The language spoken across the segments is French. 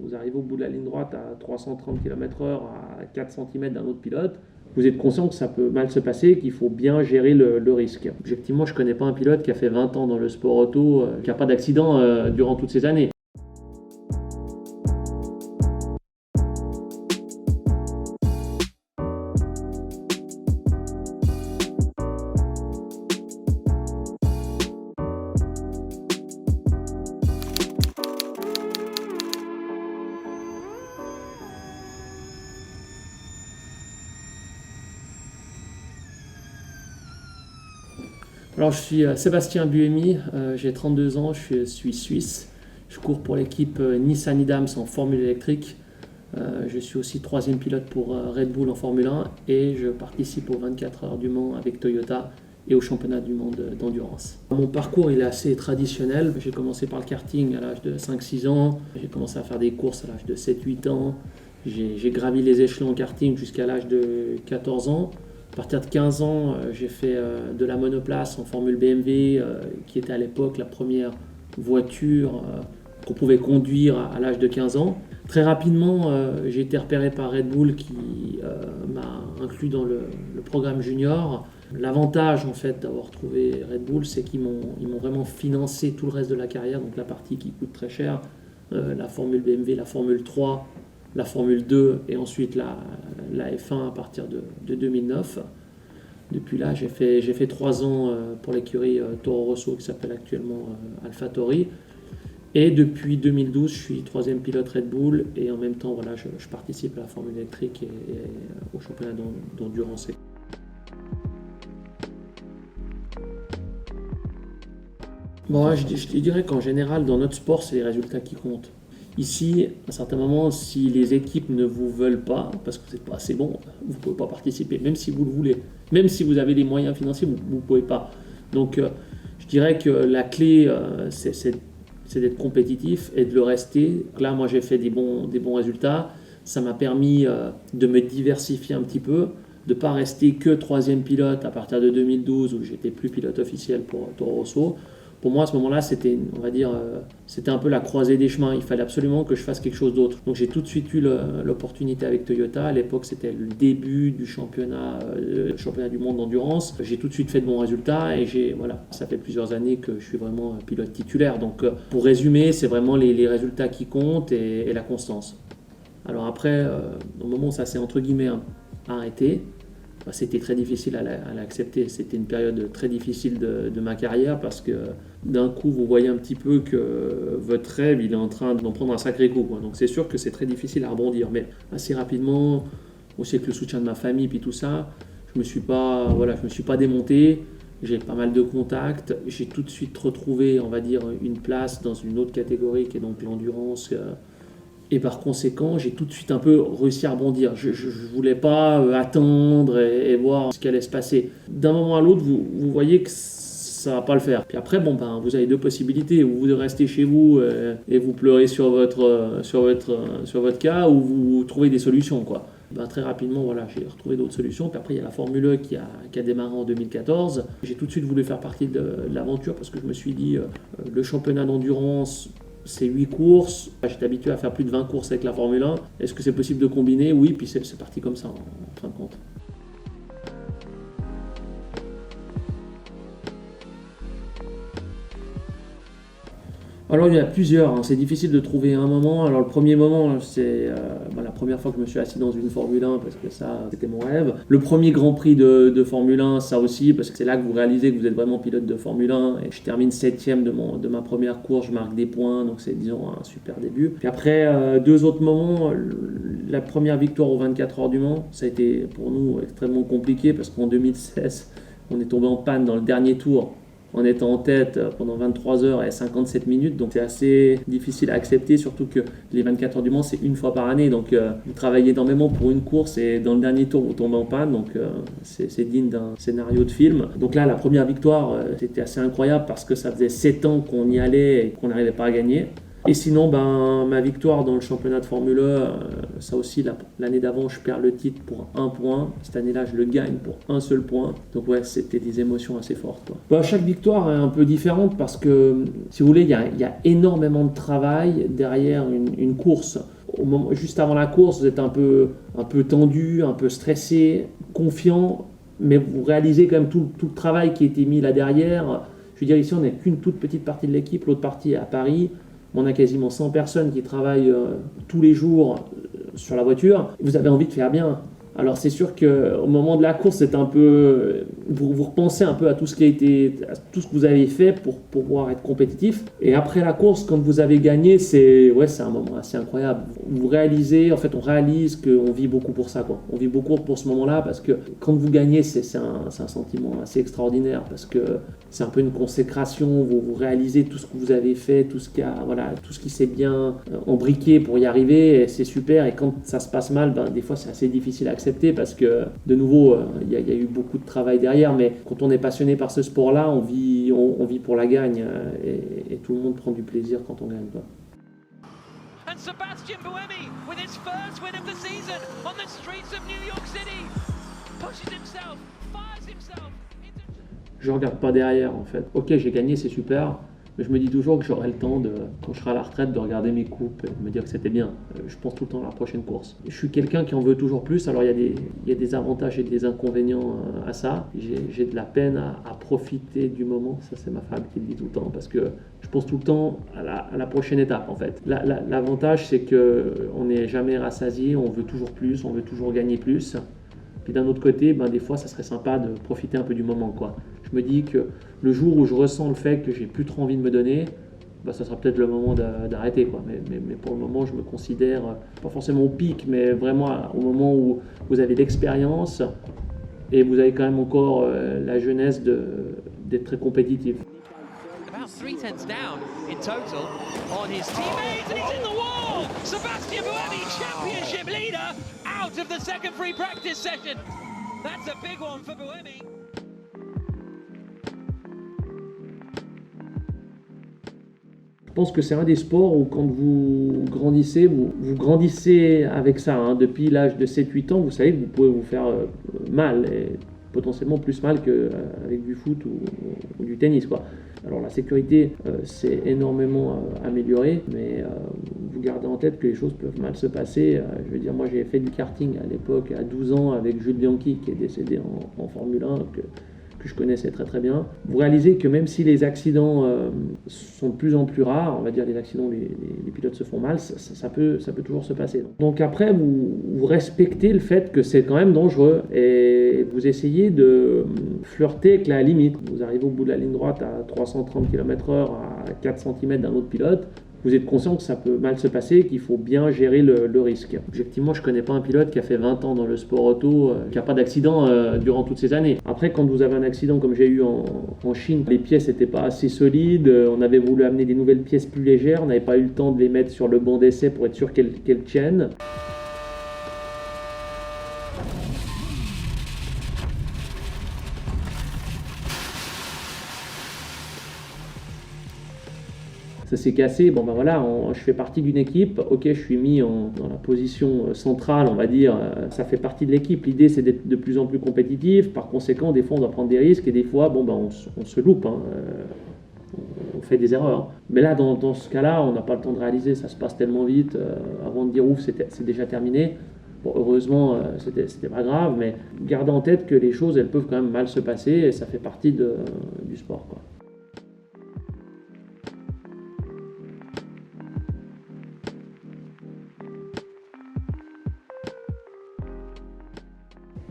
Vous arrivez au bout de la ligne droite à 330 km/h à 4 cm d'un autre pilote, vous êtes conscient que ça peut mal se passer et qu'il faut bien gérer le risque. Objectivement, je ne connais pas un pilote qui a fait 20 ans dans le sport auto, qui n'a pas d'accident durant toutes ces années. Alors, je suis Sébastien Buemi, j'ai 32 ans, je suis suisse. Je cours pour l'équipe Nissan Idams en Formule électrique. Je suis aussi troisième pilote pour Red Bull en Formule 1 et je participe aux 24 heures du Mans avec Toyota et au championnat du monde d'endurance. Mon parcours il est assez traditionnel. J'ai commencé par le karting à l'âge de 5-6 ans. J'ai commencé à faire des courses à l'âge de 7-8 ans. J'ai gravi les échelons en karting jusqu'à l'âge de 14 ans. À partir de 15 ans, j'ai fait de la monoplace en Formule BMW, qui était à l'époque la première voiture qu'on pouvait conduire à l'âge de 15 ans. Très rapidement, j'ai été repéré par Red Bull qui m'a inclus dans le programme junior. L'avantage en fait d'avoir trouvé Red Bull, c'est qu'ils m'ont vraiment financé tout le reste de la carrière, donc la partie qui coûte très cher, la Formule BMW, la Formule 3, la Formule 2 et ensuite la F1 à partir de 2009. Depuis là, j'ai fait 3 ans pour l'écurie Toro Rosso qui s'appelle actuellement AlphaTauri. Et depuis 2012, je suis troisième pilote Red Bull et en même temps, voilà, je participe à la Formule électrique et au championnat d'endurance. Bon, je dirais qu'en général, dans notre sport, c'est les résultats qui comptent. Ici, à un certain moment, si les équipes ne vous veulent pas, parce que vous n'êtes pas assez bon, vous ne pouvez pas participer, même si vous le voulez. Même si vous avez les moyens financiers, vous ne pouvez pas. Donc, je dirais que la clé, c'est d'être compétitif et de le rester. Donc là, moi, j'ai fait des bons résultats. Ça m'a permis de me diversifier un petit peu, de ne pas rester que troisième pilote à partir de 2012, où j'étais plus pilote officiel pour Toro Rosso. Pour moi, à ce moment-là, c'était, on va dire, c'était un peu la croisée des chemins. Il fallait absolument que je fasse quelque chose d'autre. Donc, j'ai tout de suite eu l'opportunité avec Toyota. À l'époque, c'était le début du championnat du monde d'endurance. J'ai tout de suite fait de bons résultats et voilà, ça fait plusieurs années que je suis vraiment pilote titulaire. Donc, pour résumer, c'est vraiment les résultats qui comptent et la constance. Alors après, au moment où ça s'est entre guillemets arrêté, c'était très difficile à l'accepter. C'était une période très difficile de ma carrière parce que d'un coup, vous voyez un petit peu que votre rêve, il est en train d'en prendre un sacré coup, quoi. Donc c'est sûr que c'est très difficile à rebondir. Mais assez rapidement, aussi avec le soutien de ma famille puis tout ça, je me suis pas démonté. J'ai pas mal de contacts. J'ai tout de suite retrouvé, on va dire, une place dans une autre catégorie qui est donc l'endurance. Et par conséquent, j'ai tout de suite un peu réussi à rebondir. Je ne voulais pas attendre et voir ce qui allait se passer. D'un moment à l'autre, vous voyez que ça ne va pas le faire. Puis après, vous avez deux possibilités. Ou vous restez chez vous et vous pleurez sur votre cas, ou vous trouvez des solutions, quoi. Très rapidement, voilà, j'ai retrouvé d'autres solutions. Puis après, il y a la Formule E qui a démarré en 2014. J'ai tout de suite voulu faire partie de l'aventure parce que je me suis dit, le championnat d'endurance, c'est 8 courses. J'étais habitué à faire plus de 20 courses avec la Formule 1. Est-ce que c'est possible de combiner? Oui, puis c'est parti comme ça en fin de compte. Alors il y en a plusieurs, hein. C'est difficile de trouver un moment. Alors le premier moment, c'est la première fois que je me suis assis dans une Formule 1 parce que ça, c'était mon rêve. Le premier Grand Prix de Formule 1, ça aussi, parce que c'est là que vous réalisez que vous êtes vraiment pilote de Formule 1. Et je termine 7ème de ma première course, je marque des points, donc c'est disons un super début. Puis après, deux autres moments, la première victoire aux 24 heures du Mans, ça a été pour nous extrêmement compliqué parce qu'en 2016, on est tombé en panne dans le dernier tour en étant en tête pendant 23 heures et 57 minutes, donc c'est assez difficile à accepter, surtout que les 24 heures du Mans c'est une fois par année, donc vous travaillez énormément pour une course et dans le dernier tour vous tombez en panne, donc c'est digne d'un scénario de film. Donc là la première victoire c'était assez incroyable parce que ça faisait 7 ans qu'on y allait et qu'on n'arrivait pas à gagner. Et sinon, ben, ma victoire dans le championnat de Formule 1, ça aussi, l'année d'avant, je perds le titre pour 1 point. Cette année-là, je le gagne pour un seul point. Donc ouais, c'était des émotions assez fortes, quoi. Ben, chaque victoire est un peu différente parce que, si vous voulez, il y a énormément de travail derrière une course. Juste avant la course, vous êtes un peu tendu, un peu stressé, confiant, mais vous réalisez quand même tout le travail qui a été mis là derrière. Je veux dire, ici, on n'est qu'une toute petite partie de l'équipe, l'autre partie est à Paris. On a quasiment 100 personnes qui travaillent tous les jours sur la voiture. Vous avez envie de faire bien. Alors c'est sûr qu'au moment de la course, c'est un peu, vous repensez un peu à tout ce tout ce que vous avez fait pour pouvoir être compétitif. Et après la course, quand vous avez gagné, c'est un moment assez incroyable. Vous réalisez, en fait, on réalise qu'on vit beaucoup pour ça, quoi. On vit beaucoup pour ce moment-là parce que quand vous gagnez, c'est un sentiment assez extraordinaire parce que c'est un peu une consécration. Vous réalisez tout ce que vous avez fait, tout ce qui s'est bien embriqué pour y arriver. Et c'est super. Et quand ça se passe mal, ben, des fois, c'est assez difficile à accepter parce que, de nouveau, il y a eu beaucoup de travail derrière, mais quand on est passionné par ce sport-là, on vit pour la gagne et tout le monde prend du plaisir quand on gagne, quoi. And Sebastian Buemi, with his first win of the season on the streets of New York City, pushes himself, fires himself. Je regarde pas derrière, en fait. Ok, j'ai gagné, c'est super. Mais je me dis toujours que j'aurai le temps, quand je serai à la retraite, de regarder mes coupes et de me dire que c'était bien. Je pense tout le temps à la prochaine course. Je suis quelqu'un qui en veut toujours plus, alors il y a des avantages et des inconvénients à ça. J'ai de la peine à profiter du moment, ça c'est ma femme qui le dit tout le temps, parce que je pense tout le temps à la prochaine étape en fait. L'avantage c'est qu'on n'est jamais rassasié, on veut toujours plus, on veut toujours gagner plus. Puis d'un autre côté, ben, des fois ça serait sympa de profiter un peu du moment, quoi. Je me dis que le jour où je ressens le fait que j'ai plus trop envie de me donner, bah, ça sera peut-être le moment d'arrêter, quoi. Mais pour le moment, je me considère, pas forcément au pic, mais vraiment au moment où vous avez l'expérience et vous avez quand même encore la jeunesse d'être très compétitif. About 3/10 down in total on his teammates, and he's in the wall! Sebastian Buemi, championship leader, out of the second free practice session. That's a big one for Buemi. Je pense que c'est un des sports où quand vous grandissez, vous grandissez avec ça. Hein. Depuis l'âge de 7-8 ans, vous savez que vous pouvez vous faire mal, et potentiellement plus mal qu'avec du foot ou du tennis, quoi. Alors la sécurité s'est énormément améliorée, mais vous gardez en tête que les choses peuvent mal se passer. Je veux dire, moi j'ai fait du karting à l'époque, à 12 ans, avec Jules Bianchi qui est décédé en Formule 1, que je connaissais très très bien. Vous réalisez que même si les accidents sont de plus en plus rares, on va dire les accidents où les pilotes se font mal, ça peut toujours se passer. Donc après, vous respectez le fait que c'est quand même dangereux et vous essayez de flirter avec la limite. Vous arrivez au bout de la ligne droite à 330 km/h à 4 cm d'un autre pilote. Vous êtes conscient que ça peut mal se passer, qu'il faut bien gérer le risque. Objectivement, je ne connais pas un pilote qui a fait 20 ans dans le sport auto, qui n'a pas d'accident durant toutes ces années. Après, quand vous avez un accident comme j'ai eu en Chine, les pièces n'étaient pas assez solides, on avait voulu amener des nouvelles pièces plus légères, on n'avait pas eu le temps de les mettre sur le banc d'essai pour être sûr qu'elles tiennent. Ça s'est cassé, bon ben voilà, je fais partie d'une équipe, ok, je suis mis dans la position centrale, on va dire, ça fait partie de l'équipe. L'idée c'est d'être de plus en plus compétitif, par conséquent des fois on doit prendre des risques et des fois bon ben on se loupe, hein, on fait des erreurs. Mais là dans ce cas-là, on n'a pas le temps de réaliser, ça se passe tellement vite, avant de dire ouf c'est déjà terminé. Bon, heureusement c'était pas grave, mais gardez en tête que les choses elles peuvent quand même mal se passer et ça fait partie du sport, quoi.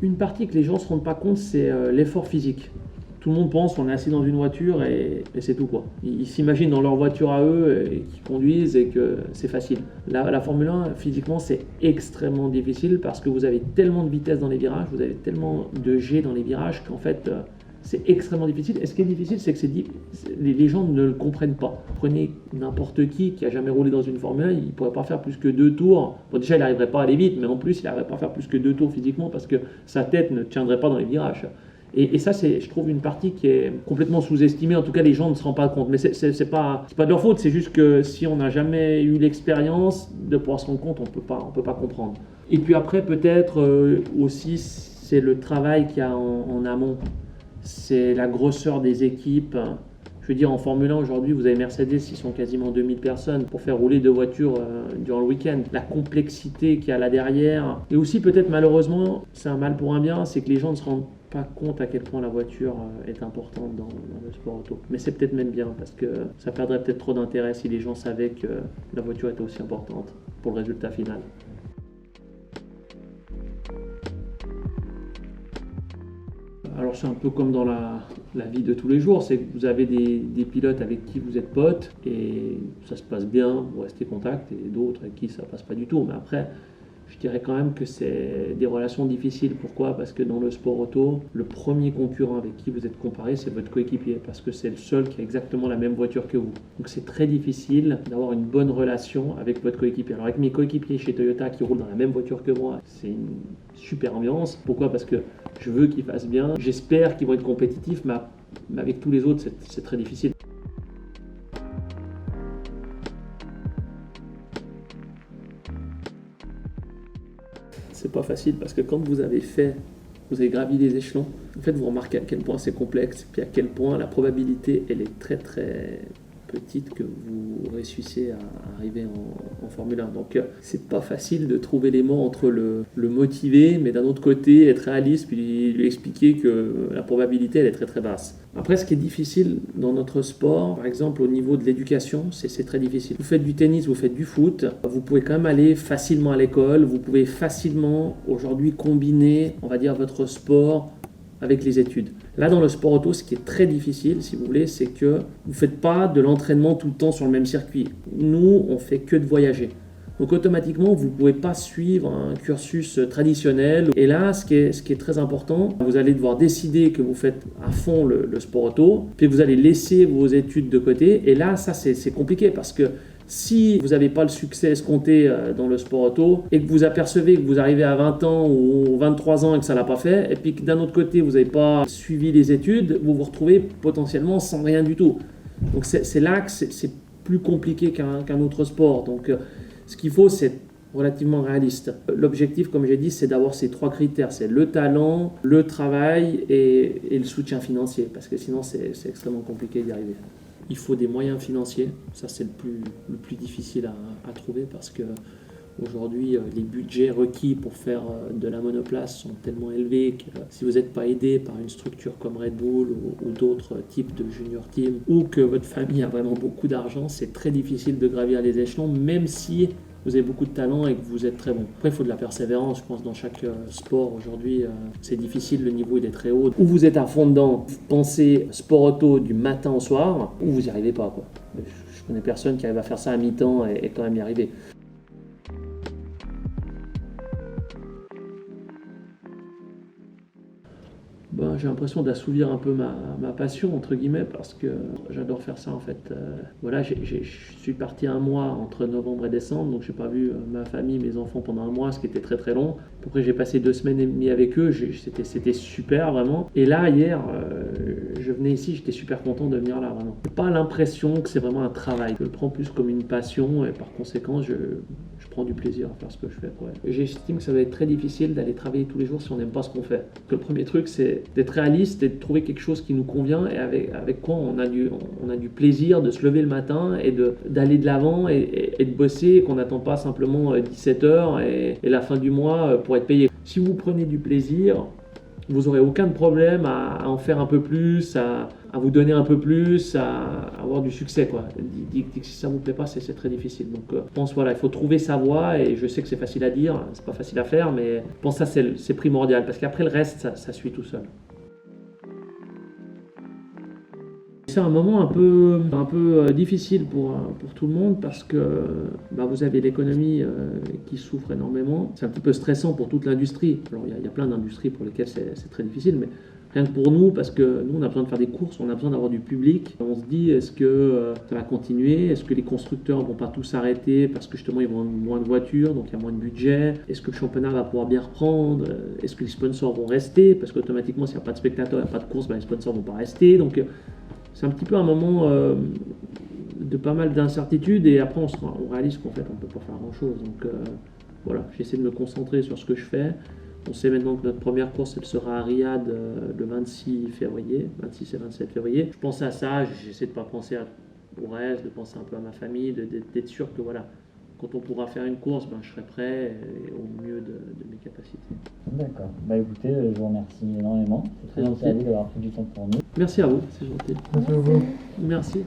Une partie que les gens ne se rendent pas compte, c'est l'effort physique. Tout le monde pense qu'on est assis dans une voiture et c'est tout, quoi. Ils s'imaginent dans leur voiture à eux et qu'ils conduisent et que c'est facile. La Formule 1, physiquement, c'est extrêmement difficile parce que vous avez tellement de vitesse dans les virages, vous avez tellement de G dans les virages qu'en fait, c'est extrêmement difficile. Et ce qui est difficile, c'est que les gens ne le comprennent pas. Prenez n'importe qui a jamais roulé dans une Formule 1, il ne pourrait pas faire plus que 2 tours. Bon, déjà, il n'arriverait pas à aller vite, mais en plus, il n'arriverait pas à faire plus que 2 tours physiquement parce que sa tête ne tiendrait pas dans les virages. Et ça, c'est, je trouve, une partie qui est complètement sous-estimée. En tout cas, les gens ne se rendent pas compte. Mais c'est pas de leur faute. C'est juste que si on n'a jamais eu l'expérience de pouvoir se rendre compte, on peut pas comprendre. Et puis après, peut-être aussi, c'est le travail qu'il y a en amont. C'est la grosseur des équipes. Je veux dire, en Formule 1, aujourd'hui, vous avez Mercedes, ils sont quasiment 2000 personnes pour faire rouler 2 voitures durant le week-end. La complexité qu'il y a là derrière. Et aussi, peut-être, malheureusement, c'est un mal pour un bien, c'est que les gens ne se rendent pas compte à quel point la voiture est importante dans le sport auto. Mais c'est peut-être même bien, parce que ça perdrait peut-être trop d'intérêt si les gens savaient que la voiture était aussi importante pour le résultat final. Alors c'est un peu comme dans la vie de tous les jours, c'est que vous avez des pilotes avec qui vous êtes potes et ça se passe bien, vous restez en contact, et d'autres avec qui ça passe pas du tout. Mais après, je dirais quand même que c'est des relations difficiles. Pourquoi ? Parce que dans le sport auto, le premier concurrent avec qui vous êtes comparé, c'est votre coéquipier, parce que c'est le seul qui a exactement la même voiture que vous. Donc c'est très difficile d'avoir une bonne relation avec votre coéquipier. Alors avec mes coéquipiers chez Toyota qui roulent dans la même voiture que moi, c'est une super ambiance. Pourquoi ? Parce que je veux qu'ils fassent bien, j'espère qu'ils vont être compétitifs, mais avec tous les autres, c'est très difficile. C'est pas facile parce que quand vous avez gravi les échelons, en fait vous remarquez à quel point c'est complexe, puis à quel point la probabilité elle est très très petite que vous réussissiez à arriver en Formule 1. Donc c'est pas facile de trouver les mots entre le motiver, mais d'un autre côté être réaliste, puis lui expliquer que la probabilité elle est très très basse. Après, ce qui est difficile dans notre sport, par exemple au niveau de l'éducation, c'est très difficile. Vous faites du tennis, vous faites du foot, vous pouvez quand même aller facilement à l'école, vous pouvez facilement aujourd'hui combiner, on va dire, votre sport avec les études. Là, dans le sport auto, ce qui est très difficile, si vous voulez, c'est que vous ne faites pas de l'entraînement tout le temps sur le même circuit. Nous, on fait que de voyager. Donc automatiquement, vous ne pouvez pas suivre un cursus traditionnel. Et là, ce qui est très important, vous allez devoir décider que vous faites à fond le sport auto, puis vous allez laisser vos études de côté. Et là, ça, c'est compliqué parce que si vous n'avez pas le succès escompté dans le sport auto et que vous apercevez que vous arrivez à 20 ans ou 23 ans et que ça ne l'a pas fait, et puis que d'un autre côté, vous n'avez pas suivi les études, vous vous retrouvez potentiellement sans rien du tout. Donc c'est là que c'est plus compliqué qu'un autre sport. Donc ce qu'il faut, c'est être relativement réaliste. L'objectif, comme j'ai dit, c'est d'avoir ces 3 critères. C'est le talent, le travail et le soutien financier. Parce que sinon, c'est extrêmement compliqué d'y arriver. Il faut des moyens financiers. Ça, c'est le plus difficile à trouver parce que aujourd'hui, les budgets requis pour faire de la monoplace sont tellement élevés que si vous n'êtes pas aidé par une structure comme Red Bull ou d'autres types de junior team ou que votre famille a vraiment beaucoup d'argent, c'est très difficile de gravir les échelons, même si vous avez beaucoup de talent et que vous êtes très bon. Après, il faut de la persévérance, je pense, dans chaque sport. Aujourd'hui, c'est difficile, le niveau il est très haut. Ou vous êtes à fond dedans, vous pensez sport auto du matin au soir, ou vous n'y arrivez pas, quoi. Je connais personne qui arrive à faire ça à mi-temps et quand même y arriver. J'ai l'impression d'assouvir un peu ma passion, entre guillemets, parce que j'adore faire ça, en fait. Voilà, je suis parti un mois entre novembre et décembre, donc je n'ai pas vu ma famille, mes enfants pendant un mois, ce qui était très très long. Après, j'ai passé 2 semaines et demie avec eux, c'était super, vraiment. Et là, hier, je venais ici, j'étais super content de venir là, vraiment. J'ai pas l'impression que c'est vraiment un travail. Je le prends plus comme une passion, et par conséquent, je prends du plaisir à faire ce que je fais. Ouais. J'estime que ça va être très difficile d'aller travailler tous les jours si on n'aime pas ce qu'on fait. Donc, le premier truc, c'est d'être réaliste et de trouver quelque chose qui nous convient et avec quoi on a du plaisir de se lever le matin et d'aller de l'avant et de bosser et qu'on n'attend pas simplement 17 heures et la fin du mois pour être payé. Si vous prenez du plaisir, vous n'aurez aucun problème à en faire un peu plus, à vous donner un peu plus, à avoir du succès, quoi. Si ça ne vous plaît pas, c'est très difficile. Donc je pense voilà, il faut trouver sa voie et je sais que c'est facile à dire, c'est pas facile à faire, mais je pense que ça c'est primordial parce qu'après le reste, ça suit tout seul. C'est un moment un peu difficile pour tout le monde parce que vous avez l'économie qui souffre énormément. C'est un petit peu stressant pour toute l'industrie. Alors il y a plein d'industries pour lesquelles c'est très difficile, mais Rien que pour nous, parce que nous, on a besoin de faire des courses, on a besoin d'avoir du public. On se dit, est-ce que ça va continuer? Est-ce que les constructeurs vont pas tous s'arrêter parce que justement, ils vendent moins de voitures, donc il y a moins de budget? Est-ce que le championnat va pouvoir bien reprendre? Est-ce que les sponsors vont rester? Parce qu'automatiquement, s'il n'y a pas de spectateurs, il n'y a pas de course, ben, les sponsors vont pas rester. Donc, c'est un petit peu un moment de pas mal d'incertitudes. Et après, on réalise qu'en fait, on ne peut pas faire grand-chose. Donc, voilà, j'essaie de me concentrer sur ce que je fais. On sait maintenant que notre première course, elle sera à Riyad le 26 février, 26 et 27 février. Je pense à ça, j'essaie de ne pas penser au reste, de penser un peu à ma famille, d'être sûr que voilà, quand on pourra faire une course, ben, je serai prêt et au mieux de mes capacités. D'accord. Bah écoutez, je vous remercie énormément. C'est très gentil à vous d'avoir pris du temps pour nous. Merci à vous, c'est gentil. Merci beaucoup. Merci.